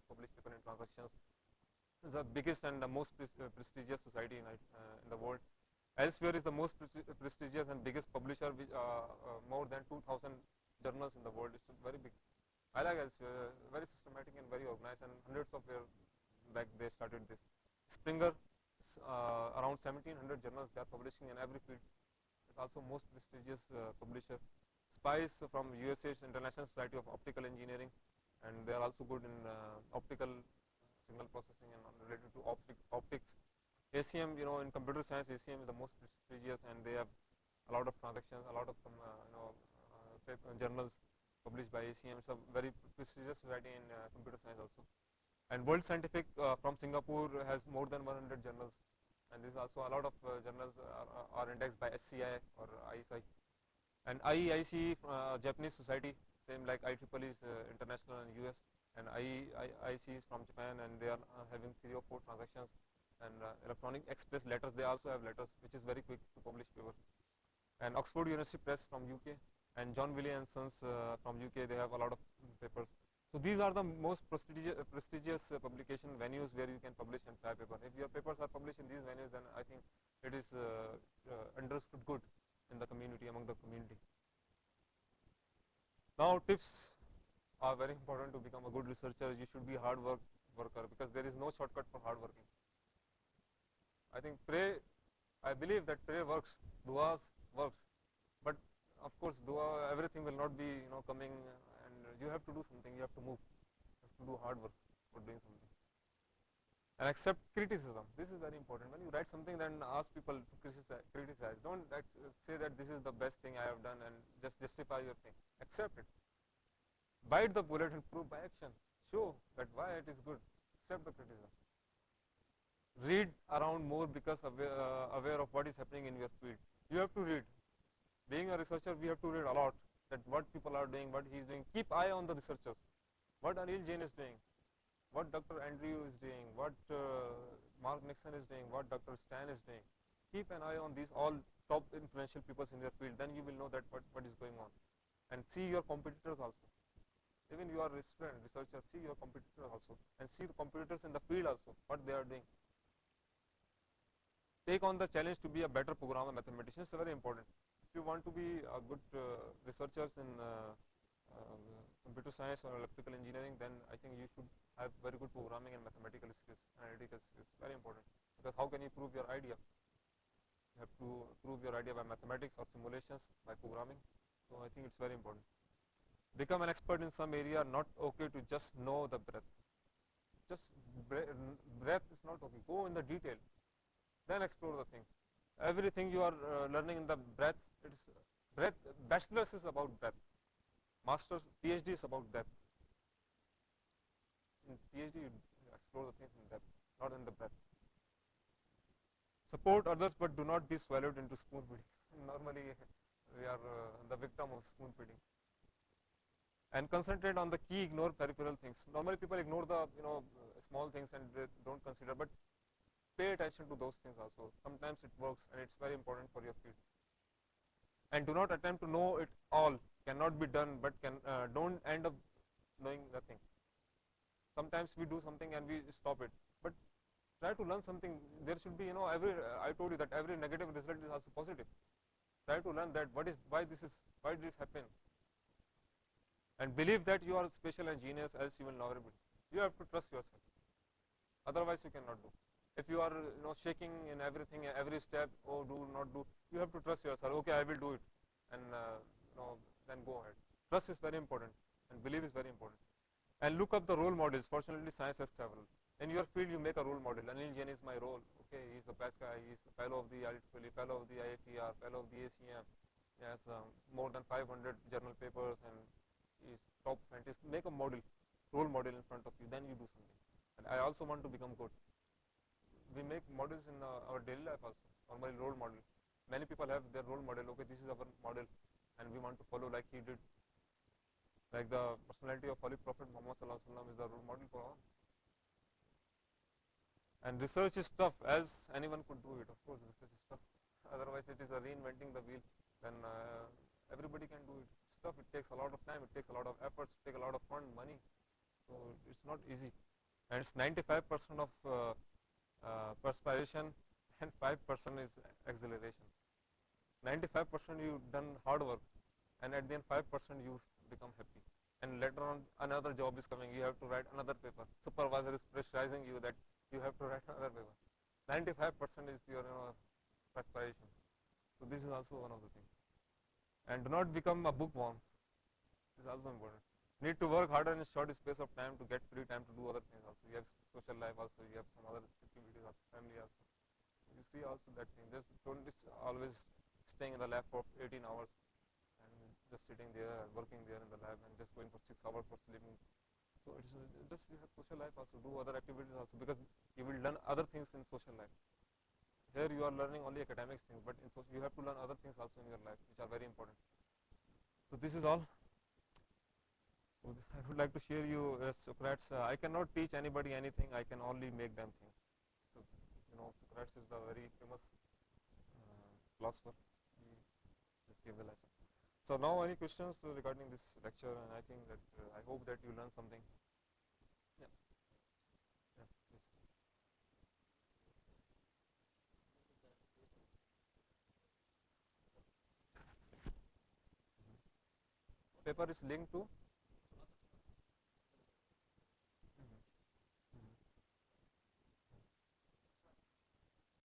published paper in Transactions. It's the biggest and the most prestigious society in the world. Elsevier is the most prestigious and biggest publisher, with more than 2,000 journals in the world. It's very big. I like Elsevier, very systematic and very organized, and hundreds of years back they started this. Springer, around 1,700 journals they are publishing in every field. It's also most prestigious publisher. SPICE from USA, International Society of Optical Engineering, and they are also good in optical signal processing and related to optics. ACM, in computer science, ACM is the most prestigious, and they have a lot of transactions, a lot of journals published by ACM. It's a very prestigious society in computer science also. And World Scientific from Singapore has more than 100 journals, and this is also a lot of journals are indexed by SCI or ISI. And IEIC, Japanese society, same like IEEE is international in US, and IEIC is from Japan, and they are having 3 or 4 transactions. And Electronic Express letters, they also have letters, which is very quick to publish paper. And Oxford University Press from UK, and John Wiley and Sons from UK, they have a lot of papers. So these are the most prestigious publication venues where you can publish and try paper. If your papers are published in these venues, then I think it is understood good in the community, among the community. Now tips are very important to become a good researcher. You should be hard worker, because there is no shortcut for hard working. I think I believe that prayer works, duas works, but of course dua, everything will not be coming, and you have to do something, you have to move, you have to do hard work for doing something. And accept criticism. This is very important. When you write something, then ask people to criticize. Don't say that this is the best thing I have done and just justify your thing. Accept it. Bite the bullet and prove by action. Show that why it is good. Accept the criticism. Read around more, because aware of what is happening in your field. You have to read. Being a researcher, we have to read a lot. That what people are doing, what he is doing. Keep eye on the researchers. What Anil Jain is doing. What Dr. Andrew is doing, what Mark Nixon is doing, what Dr. Stan is doing. Keep an eye on these all top influential people in their field, then you will know that what is going on. And see your competitors also. Even you are a student, researcher, see your competitors also. And see the competitors in the field also, what they are doing. Take on the challenge to be a better programmer mathematician. It's very important. If you want to be a good researchers in computer science or electrical engineering, then I think you should have very good programming and mathematical skills, analytical skills. Very important, because how can you prove your idea? You have to prove your idea by mathematics or simulations, by programming. So I think it's very important. Become an expert in some area. Not okay to just know the breadth. Just breadth is not okay. Go in the detail, then explore the thing. Everything you are learning in the breadth, it's breadth. Bachelor's is about breadth. Master's, PhD is about depth. In PhD, you explore the things in depth, not in the breadth. Support others, but do not be swallowed into spoon feeding. Normally, we are the victim of spoon feeding. And concentrate on the key, ignore peripheral things. Normally, people ignore the small things and they don't consider, but pay attention to those things also. Sometimes it works, and it's very important for your field. And do not attempt to know it all. Cannot be done, but don't end up knowing nothing. Sometimes we do something and we stop it, but try to learn something. There should be, I told you that every negative result is also positive. Try to learn that why did this happen, and believe that you are special and genius, else you will never be. You have to trust yourself. Otherwise, you cannot do. If you are shaking in everything, every step, do not do, you have to trust yourself. Okay, I will do it, and then go ahead. Trust is very important, and belief is very important. And look up the role models. Fortunately, science has several. In your field, you make a role model. Anil Jain is my role. Okay, he's the best guy. He's a fellow of the IEEE, fellow of the IAPR, fellow of the ACM. He has more than 500 journal papers, and he's top scientist. Make a model, role model in front of you. Then you do something. And I also want to become good. We make models in our daily life also. Normally, role model. Many people have their role model. Okay, this is our model, and we want to follow like he did. Like the personality of Holy Prophet Muhammad Sallallahu Alaihi Wasallam is the role model for all. And research is tough, as anyone could do it. Of course, research is tough. Otherwise, it is a reinventing the wheel. Then everybody can do it. It's tough. It takes a lot of time. It takes a lot of efforts. It takes a lot of fund, money. So it's not easy. and it's 95% of perspiration and 5% is exhilaration. 95% you done hard work, and at the end 5% you become happy. And later on another job is coming, you have to write another paper. Supervisor is pressurizing you that you have to write another paper. 95% is your perspiration. So this is also one of the things. And do not become a bookworm. This is also important. Need to work harder in a short space of time to get free time to do other things also. You have social life also, you have some other activities also, family also. You see also that thing. Just don't always staying in the lab for 18 hours and just sitting there, working there in the lab and just going for 6 hours for sleeping. So it's just you have social life also, do other activities also, because you will learn other things in social life. Here you are learning only academic things, but in social you have to learn other things also in your life, which are very important. So this is all. So I would like to share you Socrates. I cannot teach anybody anything. I can only make them think. So Socrates is the very famous philosopher. He just gave the lesson. So now any questions regarding this lecture? And I think that I hope that you learn something. Yeah. Yeah. Please. Paper is linked to